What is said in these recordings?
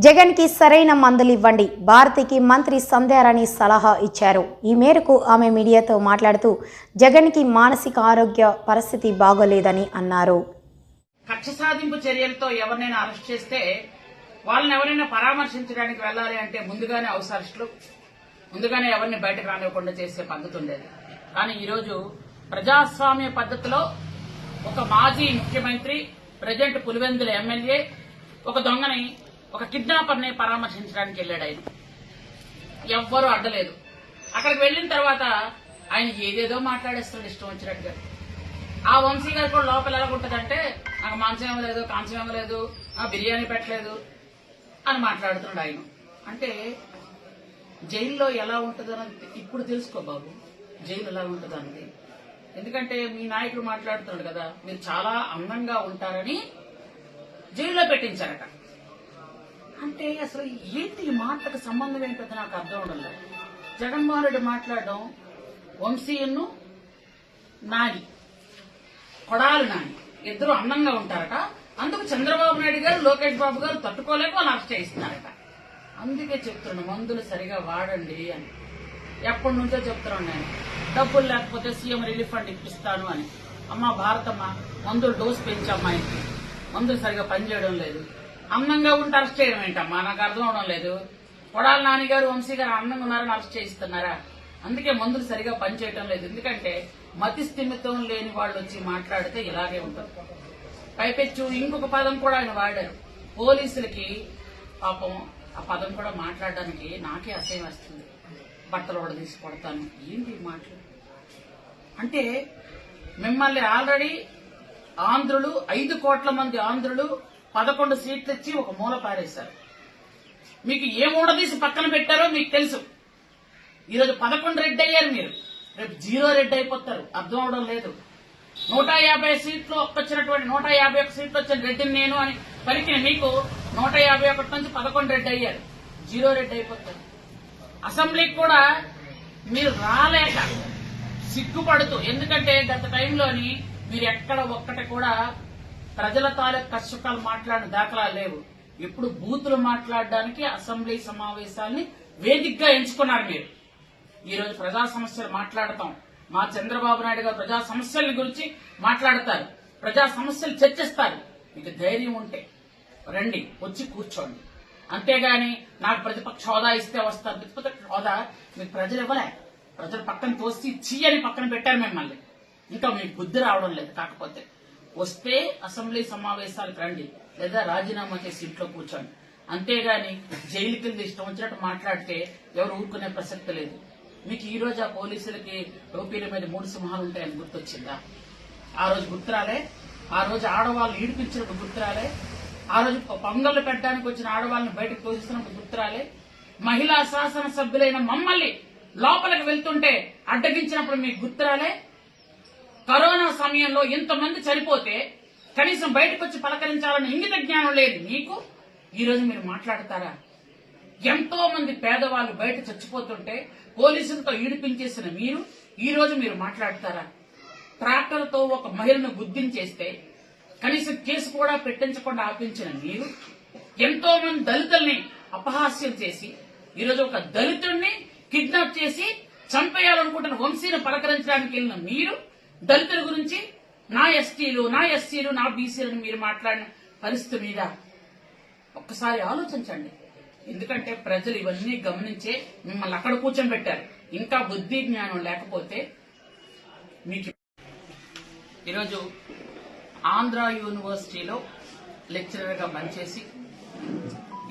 జగన్ కి సరైన మందులు ఇవ్వండి, భారతికి మంత్రి సంధ్యారాణి సలహా ఇచ్చారు. ఈ మేరకు ఆమె మీడియాతో మాట్లాడుతూ జగన్ కి మానసిక ఆరోగ్య పరిస్థితి బాగోలేదని అన్నారు. కక్ష సాధింపు చర్యలతో ఎవరినైనా అరెస్ట్ చేస్తే వాళ్ళని ఎవరైనా పరామర్శించడానికి వెళ్ళాలి అంటే ముందుగానే హౌస్ అరెస్టులు, ముందుగానే ఎవరిని బయటకు రానివ్వకుండా చేసే పద్ధతి ఉండేది. కానీ ఈరోజు ప్రజాస్వామ్య పద్ధతిలో ఒక మాజీ ముఖ్యమంత్రి, ప్రజెంట్ పులివెందుల ఎమ్మెల్యే ఒక దొంగని, ఒక కిడ్నాపర్ని పరామర్శించడానికి వెళ్ళాడు. ఆయన ఎవ్వరూ అడ్డలేదు. అక్కడికి వెళ్లిన తర్వాత ఆయన ఏదేదో మాట్లాడేస్తున్నాడు ఇష్టం వచ్చినట్టుగా. ఆ వంశీ గారు కూడా లోపల ఎలా ఉంటుందంటే, నాకు మాంసం ఇవ్వలేదు, కాంసం ఇవ్వలేదు, బిర్యానీ పెట్టలేదు అని మాట్లాడుతున్నాడు ఆయన. అంటే జైల్లో ఎలా ఉంటుందన్నది ఇప్పుడు తెలుసుకో బాబు, జైలు ఎలా ఉంటుందన్నది. ఎందుకంటే మీ నాయకుడు మాట్లాడుతున్నాడు కదా, మీరు చాలా అందంగా ఉంటారని జైల్లో పెట్టించారట. అంటే అసలు ఏంటి ఈ మాటలకు సంబంధం ఏంటో నాకు అర్థం అవడం లేదు. జగన్మోహన్ రెడ్డి మాట్లాడడం, వంశీయును నాని, కొడాలి నాని ఇద్దరు అందంగా ఉంటారట, అందుకు చంద్రబాబు నాయుడు గారు, లోకేష్ బాబు గారు తట్టుకోలేక వాళ్ళు అరెస్ట్ చేయిస్తున్నారట. అందుకే చెప్తున్నాను, మందులు సరిగా వాడండి అని. ఎప్పటి నుంచో చెప్తున్నాను నేను, డబ్బులు లేకపోతే సీఎం రిలీఫ్ ఫండ్ ఇప్పిస్తాను అని. అమ్మ భారతమ్మ, మందులు డోసు పెంచమ్మా, ఇంటికి మందులు సరిగా పనిచేయడం లేదు. అందంగా ఉంటే అరెస్ట్ చేయడం ఏంటమ్మా, నాకు అర్థం అవడం లేదు. కొడాలి నాని గారు, వంశీ గారు అందంగా ఉన్నారని అరెస్ట్ చేయిస్తున్నారా? అందుకే మందులు సరిగా పనిచేయడం లేదు. ఎందుకంటే మతి స్థిమితం లేని వాళ్ళు వచ్చి మాట్లాడితే ఇలాగే ఉంటుంది. పైపెచ్చు ఇంకొక పదం కూడా ఆయన వాడారు. పోలీసులకి పాపం ఆ పదం కూడా మాట్లాడడానికి నాకే అసహ్యం వస్తుంది. బట్టలు కూడా తీసి కొడతాను, ఏంటి మాటలు అంటే. మిమ్మల్ని ఆల్రెడీ ఆంధ్రులు, 5 కోట్ల మంది ఆంధ్రులు 11 సీట్లు ఇచ్చి ఒక మూల పారేశారు. మీకు ఏ మూడదీసి పక్కన పెట్టారో మీకు తెలుసు. ఈరోజు 11 రెడ్డి అయ్యారు మీరు, రేపు 0 రెడ్డి అయిపోతారు. అర్థం అవడం లేదు. 150 సీట్లు వచ్చినటువంటి 151 సీట్లు వచ్చిన రెడ్డిని నేను అని పలికిన మీకు 151 నుంచి 11 రెడ్డి అయ్యారు, 0 రెడ్డి అయిపోతారు. అసెంబ్లీకి కూడా మీరు రాలేక సిగ్గుపడుతూ, ఎందుకంటే గత టైంలోని మీరు ఎక్కడ ఒక్కటి కూడా ప్రజల తాలూకు కష్టకాలు మాట్లాడిన దాఖలా లేవు. ఇప్పుడు బూతులు మాట్లాడడానికి అసెంబ్లీ సమావేశాల్ని వేదికగా ఎంచుకున్నారు మీరు. ఈ రోజు ప్రజా సమస్యలు మాట్లాడతాం, మా చంద్రబాబు నాయుడు గారు ప్రజా సమస్యల గురించి మాట్లాడతారు, ప్రజా సమస్యలు చర్చిస్తారు. మీకు ధైర్యం ఉంటే రండి, వచ్చి కూర్చోండి. అంతేగాని నాకు ప్రతిపక్ష హోదా ఇస్తే వస్తారు. ప్రతిపక్ష హోదా మీకు ప్రజలు ఇవ్వలే, ప్రజలు పక్కన తోసి చీయని పక్కన పెట్టారు మిమ్మల్ని. ఇంకా మీకు బుద్ధి రావడం లేదు. కాకపోతే వస్తే అసెంబ్లీ సమావేశాలకు రండి, లేదా రాజీనామా చేసి ఇంట్లో కూర్చోండి. అంతేగాని జైలు కింద ఇష్టం వచ్చినట్టు మాట్లాడితే ఎవరు ఊరుకునే ప్రసక్తి లేదు. మీకు ఈ రోజు ఆ పోలీసులకి టోపీల మీద 3 సింహాలు ఉంటాయని గుర్తొచ్చిందా? ఆ రోజు గుర్తురాలే? ఆ రోజు ఆడవాళ్ళు ఈడిపించినప్పుడు గుర్తురాలే? ఆ రోజు పొంగళ్లు పెట్టడానికి వచ్చిన ఆడవాళ్ళని బయటకు తోసిస్తున్నప్పుడు గుర్తురాలే? మహిళా శాసన సభ్యులైన మమ్మల్ని లోపలికి వెళ్తుంటే అడ్డగించినప్పుడు మీకు గుర్తురాలే? కరోనా సమయంలో ఇంతమంది చనిపోతే కనీసం బయటకు వచ్చి పలకరించాలని ఇంగిత జ్ఞానం లేదు మీకు. ఈ రోజు మీరు మాట్లాడతారా? ఎంతో మంది పేదవాళ్ళు బయట చచ్చిపోతుంటే పోలీసులతో ఈడిపించేసిన మీరు ఈ రోజు మీరు మాట్లాడతారా? ట్రాక్టర్తో ఒక మహిళను గుద్దించేస్తే కనీసం కేసు కూడా పెట్టించకుండా ఆపించిన మీరు, ఎంతో మంది దళితుల్ని అపహాస్యం చేసి ఈరోజు ఒక దళితుడిని కిడ్నాప్ చేసి చంపేయాలనుకుంటున్న వంశీని పలకరించడానికి వెళ్ళిన మీరు, దళితుల గురించి నా ఎస్టీలు, నా ఎస్సీలు, నా బీసీలను మీరు మాట్లాడిన పరిస్థితి మీద ఒక్కసారి ఆలోచించండి. ఎందుకంటే ప్రజలు ఇవన్నీ గమనించే మిమ్మల్ని అక్కడ కూర్చోబెట్టారు. ఇంకా బుద్ధి జ్ఞానం లేకపోతే మీకు. ఈరోజు ఆంధ్ర యూనివర్సిటీలో లెక్చరర్గా పనిచేసి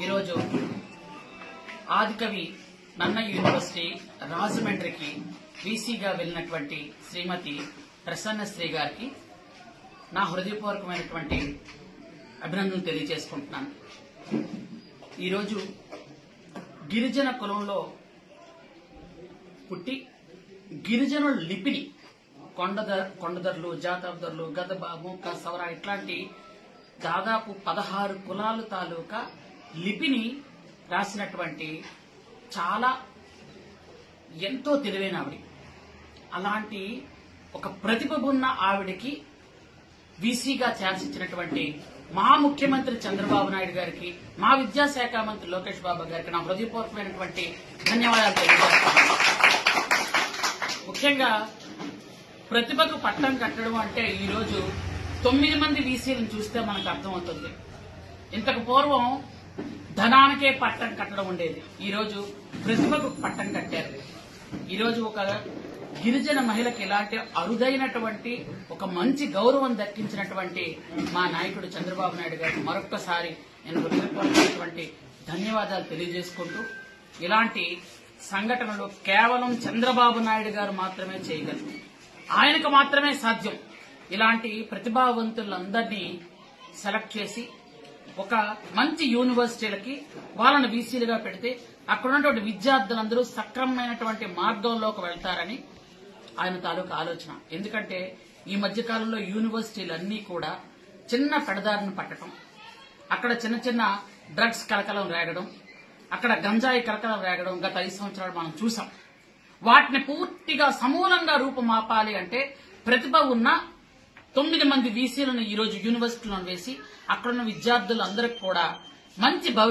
ఈరోజు ఆదికవి నన్న యూనివర్సిటీ రాజమండ్రికి వీసీగా వెళ్లినటువంటి శ్రీమతి ప్రసన్నశ్రీ గారికి నా హృదయపూర్వకమైనటువంటి అభినందనలు తెలియజేసుకుంటున్నాను. ఈరోజు గిరిజన కులంలో పుట్టి గిరిజనుల లిపిని కొండదర్లు, జాతాబ్దర్లు, గదబ, మూక, సవర ఇట్లాంటి దాదాపు 16 కులాల తాలూకా లిపిని రాసినటువంటి చాలా ఎంతో తెలివైన ఆవిడ. అలాంటి ఒక ప్రతిభ ఉన్న ఆవిడకి వీసీగా ఛాన్స్ ఇచ్చినటువంటి మా ముఖ్యమంత్రి చంద్రబాబు నాయుడు గారికి, మా విద్యాశాఖ మంత్రి లోకేష్ బాబు గారికి నా హృదయపూర్వకమైనటువంటి ధన్యవాదాలు తెలియజేస్తాను. ముఖ్యంగా ప్రతిభకు పట్టం కట్టడం అంటే ఈరోజు 9 మంది వీసీలను చూస్తే మనకు అర్థమవుతుంది. ఇంతకు పూర్వం ధనానికే పట్టం కట్టడం ఉండేది, ఈరోజు ప్రతిభకు పట్టం కట్టారు. ఈరోజు ఒక గిరిజన మహిళకి ఇలాంటి అరుదైనటువంటి ఒక మంచి గౌరవం దక్కించినటువంటి మా నాయకుడు చంద్రబాబు నాయుడు గారికి మరొక్కసారి నేను హృదయపూర్వకమైనటువంటి ధన్యవాదాలు తెలియజేసుకుంటూ, ఇలాంటి సంఘటనలు కేవలం చంద్రబాబు నాయుడు గారు మాత్రమే చేయగలరు, ఆయనకు మాత్రమే సాధ్యం. ఇలాంటి ప్రతిభావంతులందరినీ సెలెక్ట్ చేసి ఒక మంచి యూనివర్సిటీలకి వాళ్ళని వీసీలుగా పెడితే అక్కడ ఉన్నటువంటి విద్యార్థులందరూ సక్రమమైనటువంటి మార్గంలోకి వెళ్తారని ఆయన తాలూకు ఆలోచన. ఎందుకంటే ఈ మధ్యకాలంలో యూనివర్సిటీలన్నీ కూడా చిన్న పెడదారిని పట్టడం, అక్కడ చిన్న చిన్న డ్రగ్స్ కలకలం రేగడం, అక్కడ గంజాయి కలకలం రేగడం గత 5 సంవత్సరాలు మనం చూసాం. వాటిని పూర్తిగా సమూలంగా రూపుమాపాలి అంటే ప్రతిభ ఉన్న 9 మంది వీసీలను ఈరోజు యూనివర్సిటీలను వేసి అక్కడున్న విద్యార్థులందరికీ కూడా మంచి భవిష్యత్తు